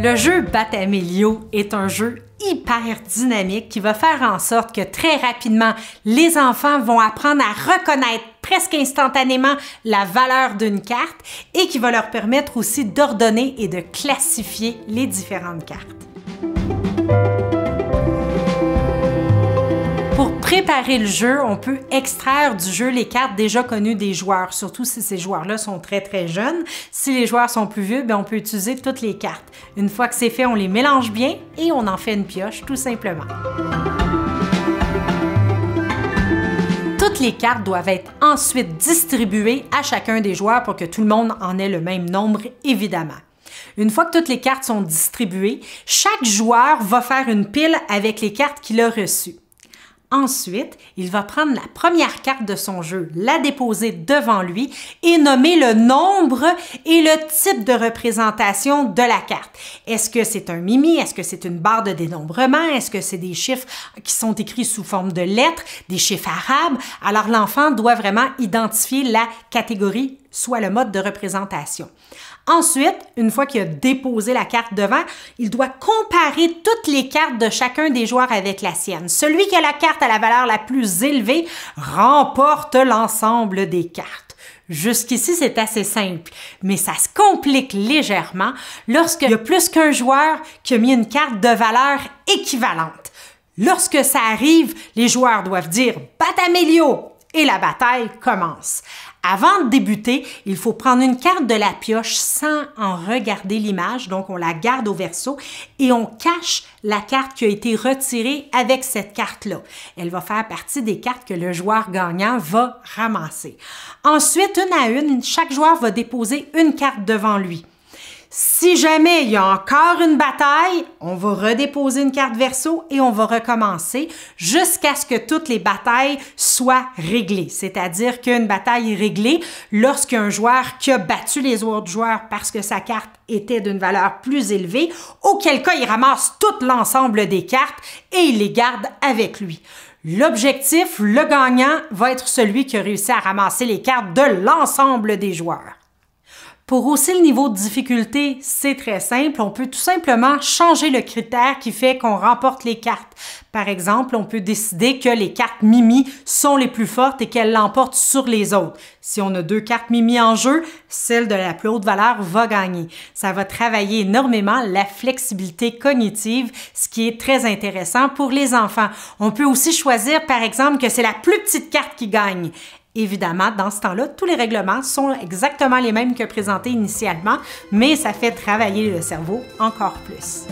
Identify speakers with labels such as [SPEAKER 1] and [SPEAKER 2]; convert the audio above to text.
[SPEAKER 1] Le jeu Batamilio est un jeu hyper dynamique qui va faire en sorte que très rapidement, les enfants vont apprendre à reconnaître presque instantanément la valeur d'une carte et qui va leur permettre aussi d'ordonner et de classifier les différentes cartes. Pour préparer le jeu, on peut extraire du jeu les cartes déjà connues des joueurs, surtout si ces joueurs-là sont très jeunes. Si les joueurs sont plus vieux, bien, on peut utiliser toutes les cartes. Une fois que c'est fait, on les mélange bien et on en fait une pioche, tout simplement. Toutes les cartes doivent être ensuite distribuées à chacun des joueurs pour que tout le monde en ait le même nombre, évidemment. Une fois que toutes les cartes sont distribuées, chaque joueur va faire une pile avec les cartes qu'il a reçues. Ensuite, il va prendre la première carte de son jeu, la déposer devant lui et nommer le nombre et le type de représentation de la carte. Est-ce que c'est un mimi? Est-ce que c'est une barre de dénombrement? Est-ce que c'est des chiffres qui sont écrits sous forme de lettres, des chiffres arabes? Alors l'enfant doit vraiment identifier la catégorie, soit le mode de représentation. Ensuite, une fois qu'il a déposé la carte devant, il doit comparer toutes les cartes de chacun des joueurs avec la sienne. Celui qui a la carte à la valeur la plus élevée remporte l'ensemble des cartes. Jusqu'ici, c'est assez simple, mais ça se complique légèrement lorsqu'il y a plus qu'un joueur qui a mis une carte de valeur équivalente. Lorsque ça arrive, les joueurs doivent dire « Batamilio » et la bataille commence. Avant de débuter, il faut prendre une carte de la pioche sans en regarder l'image, donc on la garde au verso et on cache la carte qui a été retirée avec cette carte-là. Elle va faire partie des cartes que le joueur gagnant va ramasser. Ensuite, une à une, chaque joueur va déposer une carte devant lui. Si jamais il y a encore une bataille, on va redéposer une carte verso et on va recommencer jusqu'à ce que toutes les batailles soient réglées. C'est-à-dire qu'une bataille est réglée lorsqu'il y a un joueur qui a battu les autres joueurs parce que sa carte était d'une valeur plus élevée, auquel cas il ramasse tout l'ensemble des cartes et il les garde avec lui. L'objectif, le gagnant, va être celui qui a réussi à ramasser les cartes de l'ensemble des joueurs. Pour hausser le niveau de difficulté, c'est très simple. On peut tout simplement changer le critère qui fait qu'on remporte les cartes. Par exemple, on peut décider que les cartes Mimi sont les plus fortes et qu'elles l'emportent sur les autres. Si on a 2 cartes Mimi en jeu, celle de la plus haute valeur va gagner. Ça va travailler énormément la flexibilité cognitive, ce qui est très intéressant pour les enfants. On peut aussi choisir, par exemple, que c'est la plus petite carte qui gagne. Évidemment, dans ce temps-là, tous les règlements sont exactement les mêmes que présentés initialement, mais ça fait travailler le cerveau encore plus.